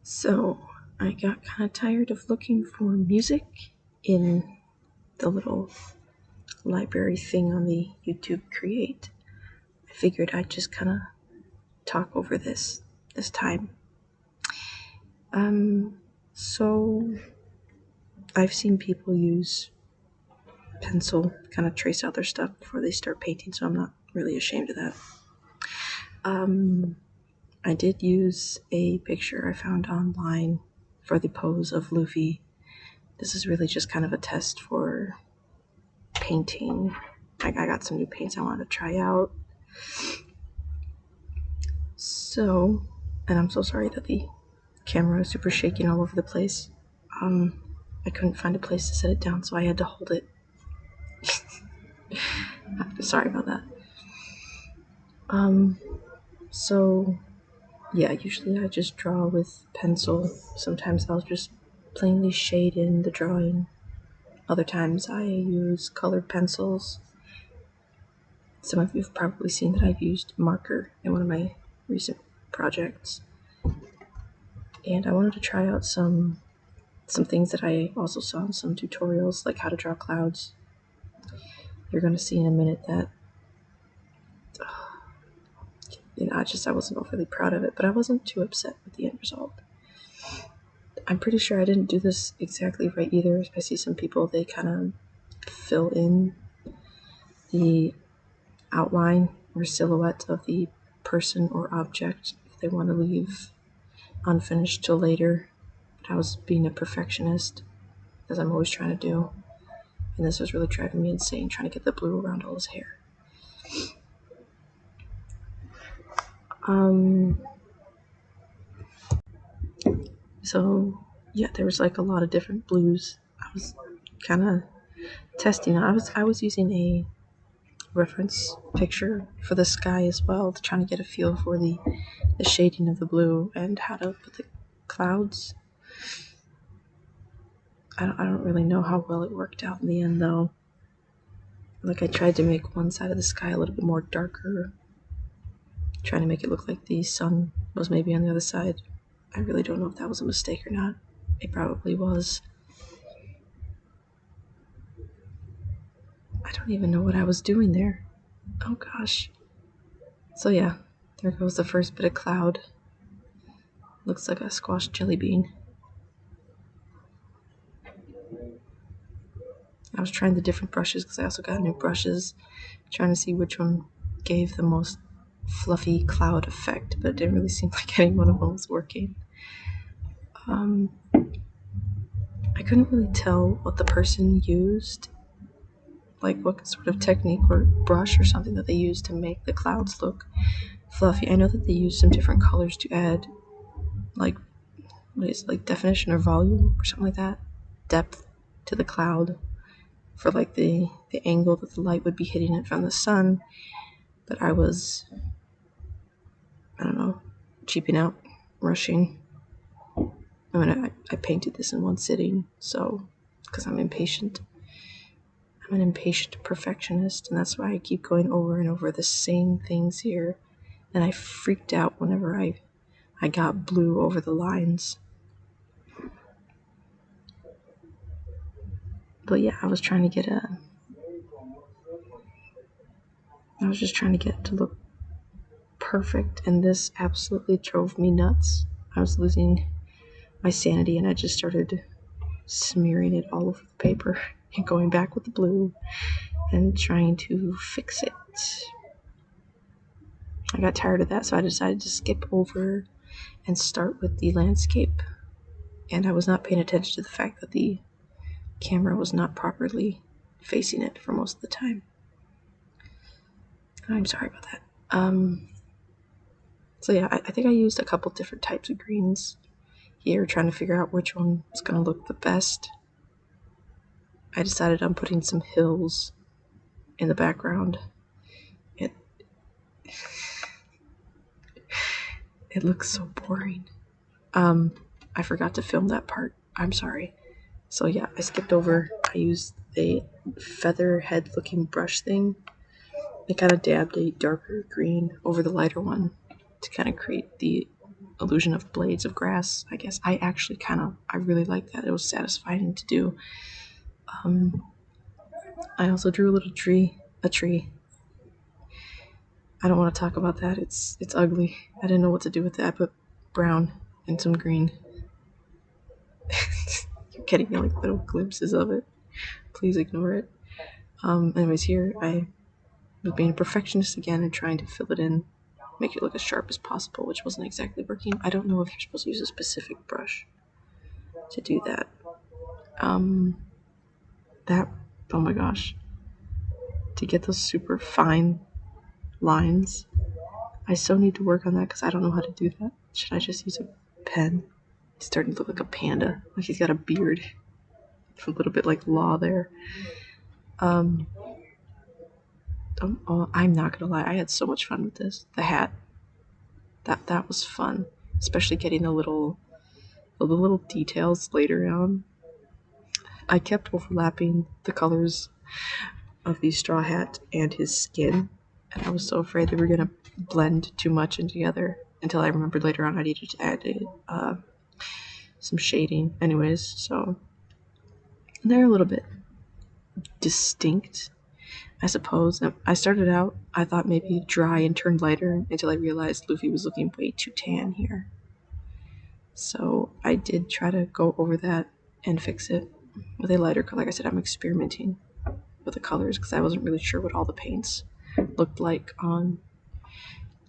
So I got kind of tired of looking for music in the little library thing on the YouTube Create. I figured I'd just kind of talk over this time. So I've seen people use pencil, kind of trace out their stuff before they start painting, so I'm not really ashamed of that. I did use a picture I found online for the pose of Luffy. This is really just kind of a test for painting. I got some new paints I wanted to try out. So, and I'm so sorry that the camera is super shaking all over the place. I couldn't find a place to set it down, so I had to hold it. Sorry about that. So yeah, usually I just draw with pencil. Sometimes I'll just plainly shade in the drawing. Other times I use colored pencils. Some of you have probably seen that I've used marker in one of my recent projects. And I wanted to try out some things that I also saw in some tutorials, like how to draw clouds. You're going to see in a minute that I wasn't overly proud of it, but I wasn't too upset with the end result. I'm pretty sure I didn't do this exactly right either. I see some people, they kind of fill in the outline or silhouette of the person or object if they want to leave unfinished till later. But I was being a perfectionist, as I'm always trying to do, and this was really driving me insane, trying to get the blue around all his hair. So yeah, there was like a lot of different blues. I was kind of testing. I was using a reference picture for the sky as well, to trying to get a feel for the shading of the blue and how to put the clouds. I don't really know how well it worked out in the end though. Like I tried to make one side of the sky a little bit more darker, trying to make it look like the sun was maybe on the other side. I really don't know if that was a mistake or not. It probably was. I don't even know what I was doing there. Oh gosh. So yeah, there goes the first bit of cloud. Looks like a squashed jelly bean. I was trying the different brushes because I also got new brushes, trying to see which one gave the most fluffy cloud effect, but it didn't really seem like any one of them was working. I couldn't really tell what the person used, like what sort of technique or brush or something that they used to make the clouds look fluffy. I know that they used some different colors to add, like, what is it, like definition or volume or something like that, depth to the cloud for like the angle that the light would be hitting it from the sun. But I was, I don't know, cheaping out, rushing. I mean, I painted this in one sitting, so, because I'm impatient. I'm an impatient perfectionist, and that's why I keep going over and over the same things here. And I freaked out whenever I got blue over the lines. But yeah, I was just trying to get it to look perfect, and this absolutely drove me nuts. I was losing my sanity, and I just started smearing it all over the paper and going back with the blue and trying to fix it. I got tired of that, so I decided to skip over and start with the landscape. And I was not paying attention to the fact that the camera was not properly facing it for most of the time. I'm sorry about that. So yeah, I think I used a couple different types of greens here, trying to figure out which one was going to look the best. I decided on putting some hills in the background. It looks so boring. I forgot to film that part. I'm sorry. So yeah, I skipped over. I used a feather head looking brush thing. I kind of dabbed a darker green over the lighter one to kind of create the illusion of blades of grass, I guess. I actually I really like that. It was satisfying to do. I also drew a tree. I don't want to talk about that. It's ugly. I didn't know what to do with it. I put brown and some green. You're getting like little glimpses of it. Please ignore it. Anyways, here I was being a perfectionist again and trying to fill it in, make it look as sharp as possible, which wasn't exactly working. I don't know if you're supposed to use a specific brush to do that. That, oh my gosh. To get those super fine lines, I still need to work on that because I don't know how to do that. Should I just use a pen? He's starting to look like a panda. Like he's got a beard. It's a little bit like Law there. I'm not gonna lie, I had so much fun with this. The hat. That was fun. Especially getting the little details later on. I kept overlapping the colors of the straw hat and his skin, and I was so afraid they were gonna blend too much in together until I remembered later on I needed to add some shading. Anyways, so they're a little bit distinct, I suppose. I started out, I thought maybe dry and turned lighter until I realized Luffy was looking way too tan here. So I did try to go over that and fix it with a lighter color. Like I said, I'm experimenting with the colors because I wasn't really sure what all the paints looked like on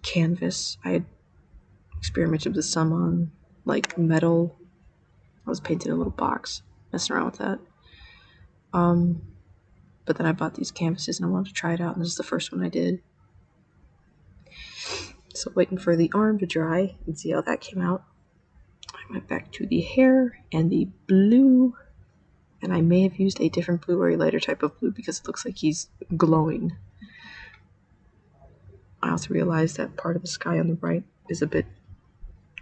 canvas. I had experimented with some on like metal. I was painting a little box, messing around with that. But then I bought these canvases and I wanted to try it out, and this is the first one I did. So waiting for the arm to dry and see how that came out. I went back to the hair and the blue, and I may have used a different blue or a lighter type of blue because it looks like he's glowing. I also realized that part of the sky on the right is a bit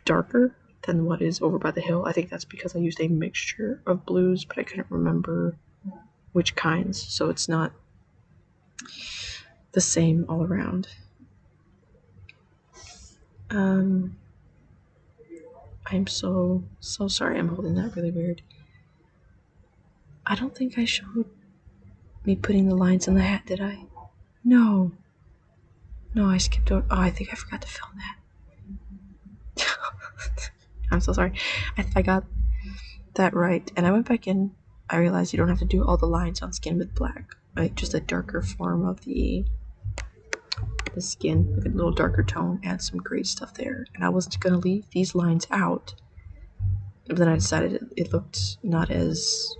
darker than what is over by the hill. I think that's because I used a mixture of blues, but I couldn't remember which kinds, so it's not the same all around. I'm so sorry I'm holding that really weird. I don't think I showed me putting the lines on the hat, did I? No, I skipped over. Oh, I think I forgot to film that. I'm so sorry. I got that right, and I went back in. I realized you don't have to do all the lines on skin with black, right? Just a darker form of the skin, like a little darker tone, add some great stuff there. And I wasn't gonna leave these lines out, but then I decided it looked not as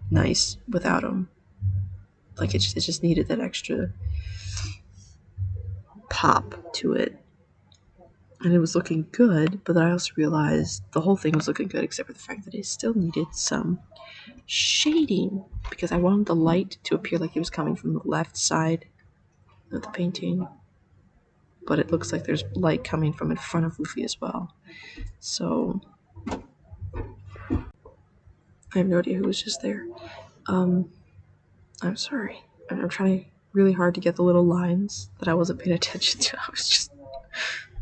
nice without them. Like it just needed that extra pop to it. And it was looking good, but then I also realized the whole thing was looking good except for the fact that it still needed some shading because I wanted the light to appear like it was coming from the left side of the painting, but it looks like there's light coming from in front of Luffy as well. So I have no idea who was just there. I'm sorry. I'm trying really hard to get the little lines that I wasn't paying attention to. I was just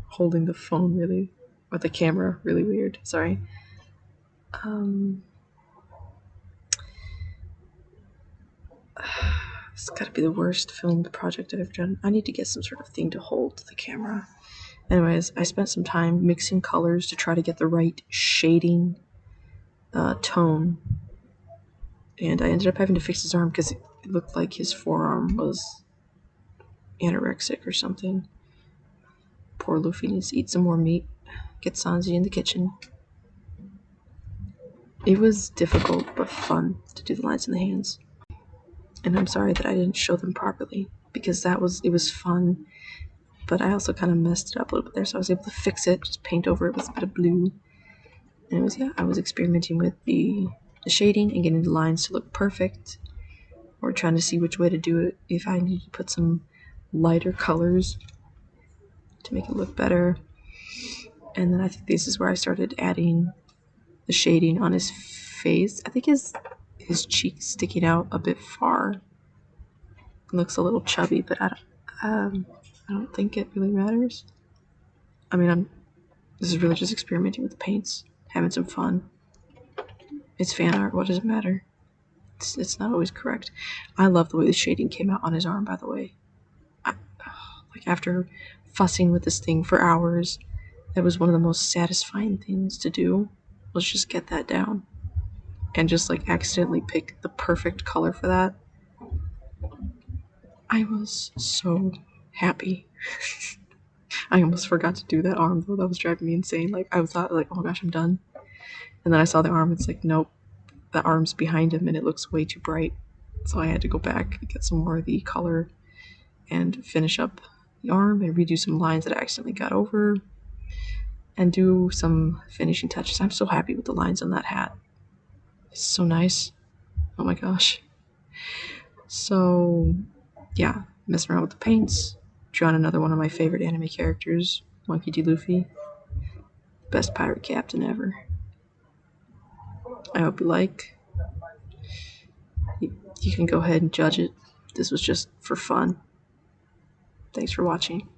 holding the phone really, or the camera really weird. Sorry. It's gotta be the worst filmed project I've ever done. I need to get some sort of thing to hold the camera. Anyways, I spent some time mixing colors to try to get the right shading tone. And I ended up having to fix his arm because it looked like his forearm was anorexic or something. Poor Luffy needs to eat some more meat. Get Sanji in the kitchen. It was difficult but fun to do the lines in the hands. And I'm sorry that I didn't show them properly because it was fun, but I also kind of messed it up a little bit there, so I was able to fix it, just paint over it with a bit of blue. And I was experimenting with the shading and getting the lines to look perfect, or trying to see which way to do it, if I needed to put some lighter colors to make it look better. And then I think this is where I started adding the shading on his face. I think his cheeks sticking out a bit far. It looks a little chubby, but I don't think it really matters. I mean, This is really just experimenting with the paints, having some fun. It's fan art, what does it matter? It's not always correct. I love the way the shading came out on his arm, by the way. Like, after fussing with this thing for hours, that was one of the most satisfying things to do. Was just get that down. And just like accidentally pick the perfect color for that. I was so happy. I almost forgot to do that arm though. That was driving me insane. Like, I thought, like, oh gosh, I'm done. And then I saw the arm. It's like, nope, the arm's behind him and it looks way too bright. So I had to go back and get some more of the color and finish up the arm and redo some lines that I accidentally got over and do some finishing touches. I'm so happy with the lines on that hat. It's so nice. Oh my gosh. So, yeah, messing around with the paints, drawn another one of my favorite anime characters, Monkey D. Luffy. Best pirate captain ever. I hope you like. You can go ahead and judge it. This was just for fun. Thanks for watching.